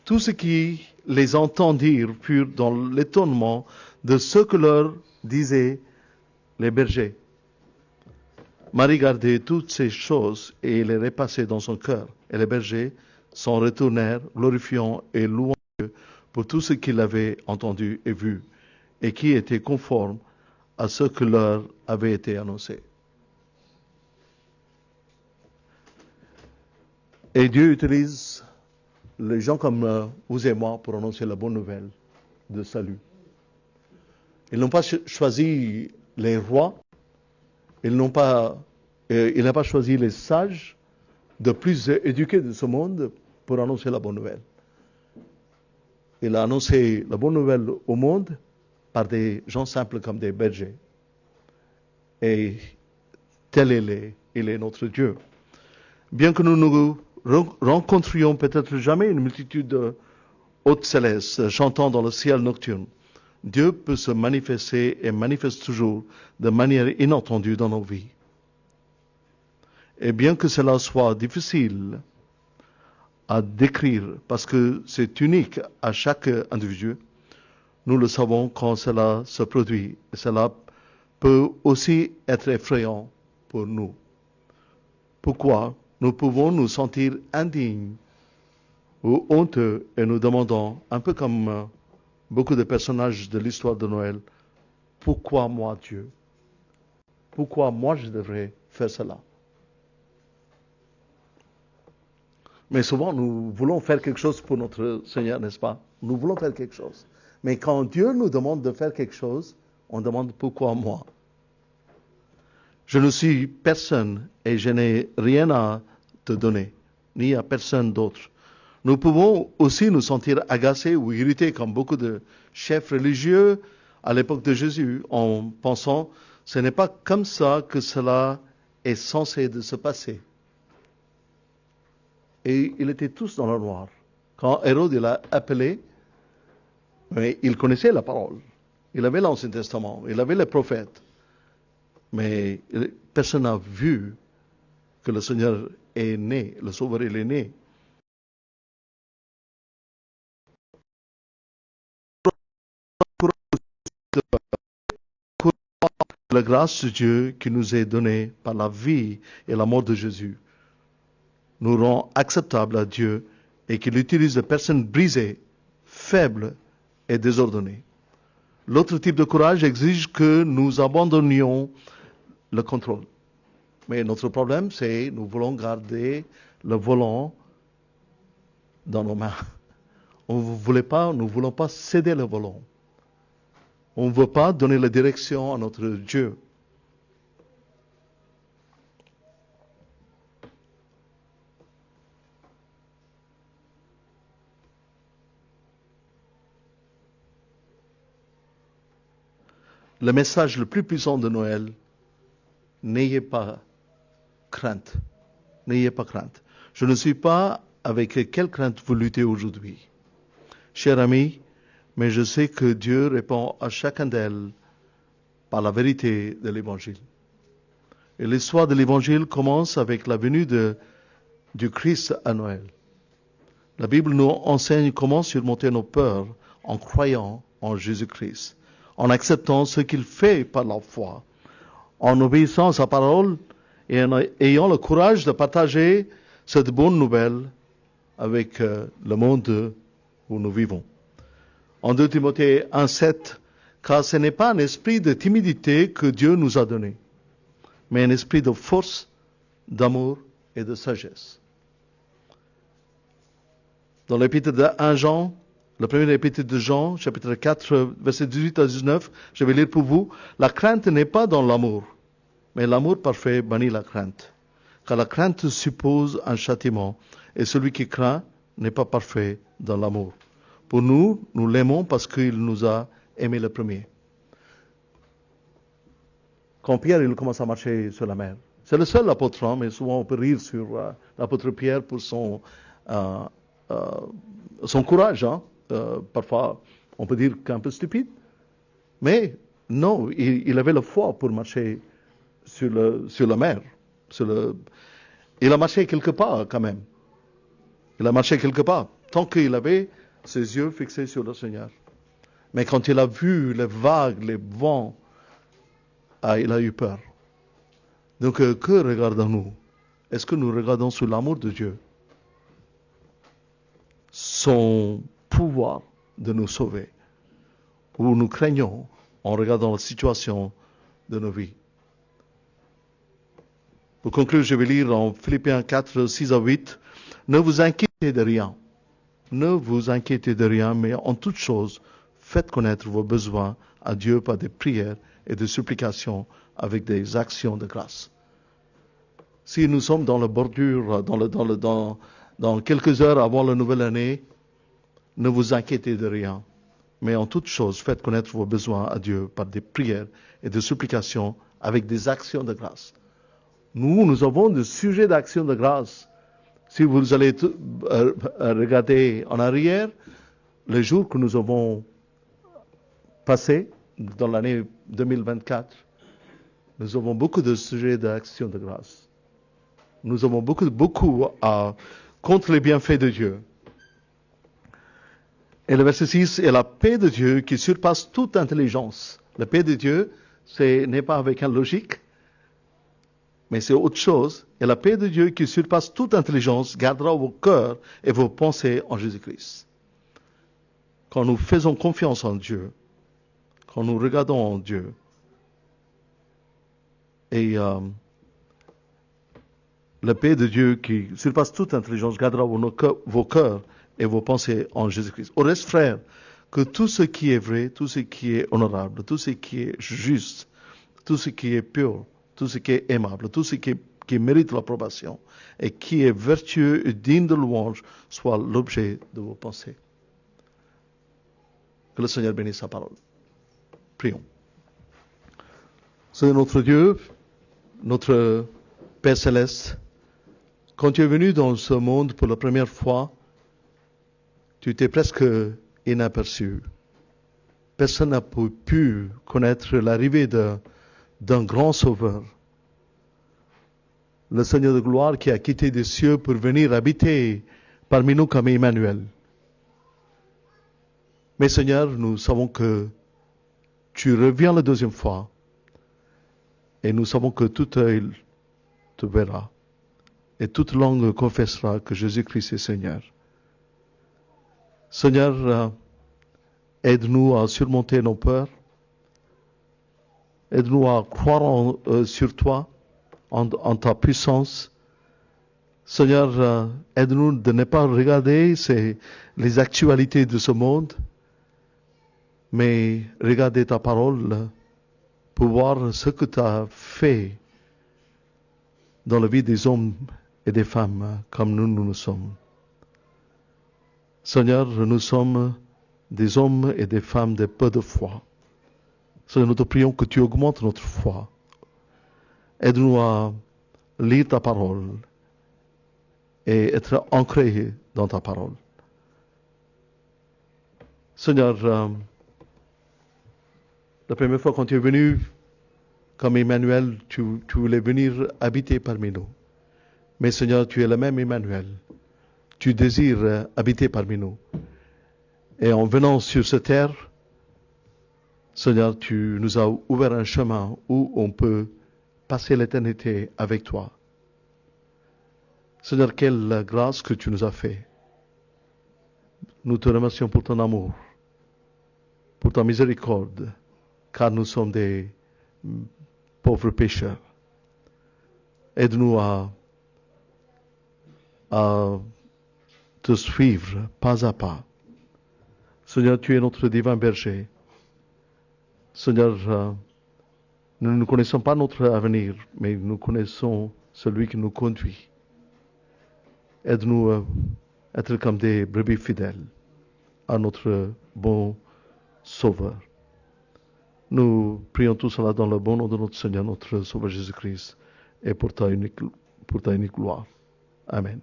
Tous ceux qui les entendirent furent dans l'étonnement de ce que leur disaient les bergers. Marie gardait toutes ces choses et les repassait dans son cœur. Et les bergers s'en retournèrent, glorifiant et louant Dieu pour tout ce qu'ils avaient entendu et vu, et qui était conforme à ce que leur avait été annoncé. Et Dieu utilise les gens comme vous et moi pour annoncer la bonne nouvelle de salut. Ils n'ont pas choisi les rois, il n'a pas choisi les sages de plus éduqués de ce monde pour annoncer la bonne nouvelle. Il a annoncé la bonne nouvelle au monde par des gens simples comme des bergers. Et tel il est notre Dieu. Bien que nous ne rencontrions peut-être jamais une multitude de hôtes célestes chantant dans le ciel nocturne, Dieu peut se manifester et manifeste toujours de manière inattendue dans nos vies. Et bien que cela soit difficile à décrire parce que c'est unique à chaque individu, nous le savons quand cela se produit. Et cela peut aussi être effrayant pour nous. Pourquoi nous pouvons nous sentir indignes ou honteux et nous demandons, un peu comme beaucoup de personnages de l'histoire de Noël, pourquoi moi Dieu? Pourquoi moi je devrais faire cela? Mais souvent nous voulons faire quelque chose pour notre Seigneur, n'est-ce pas? Nous voulons faire quelque chose. Mais quand Dieu nous demande de faire quelque chose, on demande pourquoi moi? Je ne suis personne et je n'ai rien à te donner, ni à personne d'autre. Nous pouvons aussi nous sentir agacés ou irrités comme beaucoup de chefs religieux à l'époque de Jésus en pensant ce n'est pas comme ça que cela est censé de se passer. Et ils étaient tous dans le noir. Quand Hérode l'a appelé, mais il connaissait la parole. Il avait l'Ancien Testament, il avait les prophètes. Mais personne n'a vu que le Seigneur est né, le Sauveur il est né. La grâce de Dieu qui nous est donnée par la vie et la mort de Jésus nous rend acceptables à Dieu et qu'il utilise des personnes brisées, faibles et désordonnées. L'autre type de courage exige que nous abandonnions le contrôle. Mais notre problème, c'est que nous voulons garder le volant dans nos mains. Nous ne voulons pas céder le volant. On ne veut pas donner la direction à notre Dieu. Le message le plus puissant de Noël, n'ayez pas crainte. N'ayez pas crainte. Je ne sais pas avec quelle crainte vous luttez aujourd'hui. Cher ami, mais je sais que Dieu répond à chacun d'elles par la vérité de l'Évangile. Et l'histoire de l'Évangile commence avec la venue du Christ à Noël. La Bible nous enseigne comment surmonter nos peurs en croyant en Jésus-Christ, en acceptant ce qu'il fait par la foi, en obéissant à sa parole et en ayant le courage de partager cette bonne nouvelle avec le monde où nous vivons. En 2 Timothée 1,7, car ce n'est pas un esprit de timidité que Dieu nous a donné, mais un esprit de force, d'amour et de sagesse. Dans l'épître de 1 Jean, le premier épître de Jean, chapitre 4, versets 18 à 19, je vais lire pour vous. La crainte n'est pas dans l'amour, mais l'amour parfait bannit la crainte. Car la crainte suppose un châtiment, et celui qui craint n'est pas parfait dans l'amour. Pour nous, nous l'aimons parce qu'il nous a aimés le premier. Quand Pierre il commence à marcher sur la mer, c'est le seul apôtre, hein, mais souvent on peut rire sur l'apôtre Pierre pour son courage. Hein. Parfois, on peut dire qu'un peu stupide. Mais non, il avait la foi pour marcher sur la mer. Il a marché quelque part quand même. Il a marché quelque part, tant qu'il avait ses yeux fixés sur le Seigneur. Mais quand il a vu les vagues, les vents, il a eu peur. Donc, que regardons-nous? Est-ce que nous regardons sur l'amour de Dieu? Son pouvoir de nous sauver? Ou nous craignons en regardant la situation de nos vies? Pour conclure, je vais lire en Philippiens 4, 6 à 8. Ne vous inquiétez de rien. Ne vous inquiétez de rien, mais en toute chose, faites connaître vos besoins à Dieu par des prières et des supplications avec des actions de grâce. Si nous sommes dans la bordure, dans quelques heures avant la nouvelle année, ne vous inquiétez de rien, mais en toute chose, faites connaître vos besoins à Dieu par des prières et des supplications avec des actions de grâce. Nous avons des sujets d'action de grâce. Si vous allez regarder en arrière, les jours que nous avons passés dans l'année 2024, nous avons beaucoup de sujets d'action de grâce. Nous avons beaucoup contre les bienfaits de Dieu. Et le verset 6, et la paix de Dieu qui surpasse toute intelligence. La paix de Dieu, ce n'est pas avec une logique, mais c'est autre chose. Et la paix de Dieu qui surpasse toute intelligence gardera vos cœurs et vos pensées en Jésus-Christ. Quand nous faisons confiance en Dieu, quand nous regardons en Dieu, et la paix de Dieu qui surpasse toute intelligence gardera vos cœurs et vos pensées en Jésus-Christ. Au reste, frères, que tout ce qui est vrai, tout ce qui est honorable, tout ce qui est juste, tout ce qui est pur, tout ce qui est aimable, tout ce qui mérite l'approbation et qui est vertueux et digne de louange soit l'objet de vos pensées. Que le Seigneur bénisse sa parole. Prions. Seigneur notre Dieu, notre Père Céleste, quand tu es venu dans ce monde pour la première fois, tu étais presque inaperçu. Personne n'a pu connaître l'arrivée d'un grand sauveur. Le Seigneur de gloire qui a quitté des cieux pour venir habiter parmi nous comme Emmanuel. Mais Seigneur, nous savons que tu reviens la deuxième fois et nous savons que tout œil te verra et toute langue confessera que Jésus-Christ est Seigneur. Seigneur, aide-nous à surmonter nos peurs. Aide-nous à croire sur toi, en ta puissance. Seigneur, aide-nous de ne pas regarder les actualités de ce monde, mais regarder ta parole pour voir ce que tu as fait dans la vie des hommes et des femmes comme nous sommes. Seigneur, nous sommes des hommes et des femmes de peu de foi. Seigneur, nous te prions que tu augmentes notre foi. Aide-nous à lire ta parole et être ancrés dans ta parole. Seigneur, la première fois quand tu es venu comme Emmanuel, tu voulais venir habiter parmi nous. Mais Seigneur, tu es le même Emmanuel. Tu désires habiter parmi nous. Et en venant sur cette terre, Seigneur, tu nous as ouvert un chemin où on peut passer l'éternité avec toi. Seigneur, quelle grâce que tu nous as fait. Nous te remercions pour ton amour, pour ta miséricorde, car nous sommes des pauvres pécheurs. Aide-nous à te suivre pas à pas. Seigneur, tu es notre divin berger. Seigneur, nous ne connaissons pas notre avenir, mais nous connaissons celui qui nous conduit. Aide-nous à être comme des brebis fidèles à notre bon Sauveur. Nous prions tout cela dans le bon nom de notre Seigneur, notre Sauveur Jésus-Christ, et pour ta unique gloire. Amen.